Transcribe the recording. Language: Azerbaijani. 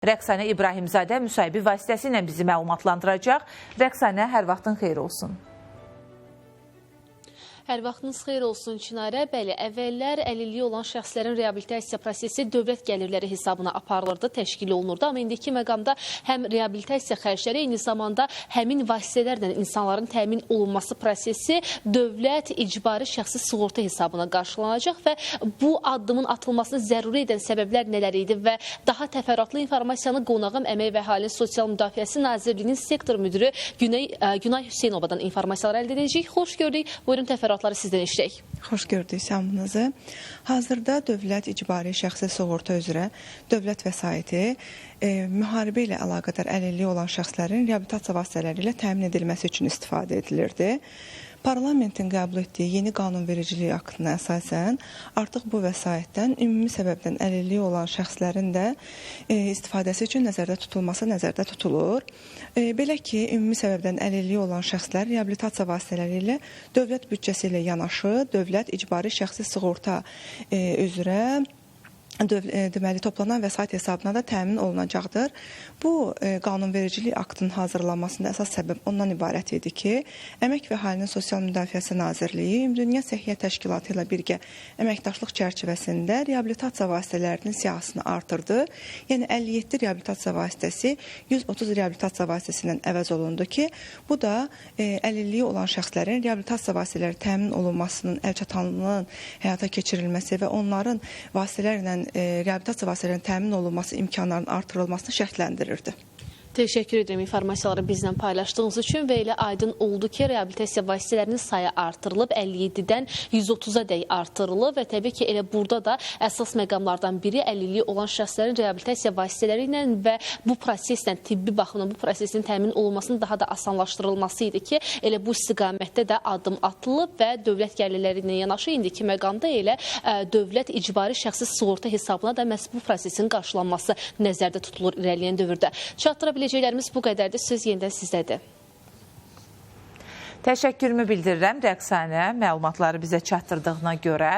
Rəqsanə İbrahimzadə müsahibi vasitəsilə bizi məlumatlandıracaq. Rəqsanə, hər vaxtın xeyir olsun. Hər vaxtınız xeyir olsun Çinarə. Bəli, əvvəllər əlilliyi olan şəxslərin reabilitasiya prosesi dövlət gəlirləri hesabına aparılırdı, təşkil olunurdu. Amma indiki məqamda həm reabilitasiya xərcləri, eyni zamanda həmin vasitələrlə insanların təmin olunması prosesi dövlət icbari şəxsi sığorta hesabına qarşılanacaq və bu addımın atılmasını zəruri edən səbəblər nələr idi və daha təfərrüatlı informasiyanı qonağım Əmək və Əhalinin Sosial Müdafiəsi Nazirliyinin sektor müdürü Günay Hüseynovadan informasiyalar əldə edəcəyik. Xoş gördük. Buyurun təfərrüatları sizdən eşitək. Xoş gördük səmınızı. Hazırda dövlət icbari şəxsi sığorta üzrə dövlət vəsaiti müharibə ilə əlaqədar əlilliyi olan şəxslərin reabilitasiya vasitələri ilə təmin edilməsi üçün istifadə edilirdi. Parlamentin qəbul etdiyi yeni qanunvericilik aktına əsasən artıq bu vəsaitdən ümumi səbəbdən əlilliyi olan şəxslərin də istifadəsi üçün nəzərdə tutulması nəzərdə tutulur. Belə ki, ümumi səbəbdən əlilliyi olan şəxslər reabilitasiya vasitələri ilə dövlət büdcəsi ilə yanaşı dövlət icbari şəxsi sığorta üzrə deməli toplanan vəsait hesabına da təmin olunacaqdır. Bu qanunvericilik aktının hazırlanmasında əsas səbəb ondan ibarət idi ki, Əmək və Əhalinin Sosial Müdafiəsi Nazirliyi Ümumdünya Səhiyyə Təşkilatı ilə birgə əməkdaşlıq çərçivəsində reabilitasiya vasitələrinin siyahısını artırdı. Yəni 57 reabilitasiya vasitəsi 130 reabilitasiya vasitəsindən əvəz olundu ki, bu da əlilliyi olan şəxslərin reabilitasiya vasitələri təmin olunmasının, əlçatanlığının həyata keçirilməsi və onların vasitələrlə reabilitasiya vasitələrinin təmin olunması imkanlarının artırılmasını şərtləndirirdi. Təşəkkür edirəm informasiyaları bizlə paylaşdığınız üçün və elə aydın oldu ki, reabilitasiya vasitələrinin sayı artırılıb, 57-dən 130-a dək artırılıb və təbii ki, elə burada da əsas məqamlardan biri əlilliyi olan şəxslərin reabilitasiya vasitələri ilə və bu proseslə, tibbi baxımdan bu prosesin təmin olunmasının daha da asanlaşdırılması idi ki, elə bu istiqamətdə də addım atılıb və dövlət gəlirləri ilə yanaşı indiki məqamda elə dövlət icbari şəxsi sığorta hesabına da məhz bu prosesin qarşılanması nəzərdə tutulur irəliyən dövrdə. Çatdıra biləcəklərimiz bu qədərdir. Söz yenidən sizdədir. Təşəkkürümü bildirirəm Rəqsanə məlumatları bizə çatdırdığına görə.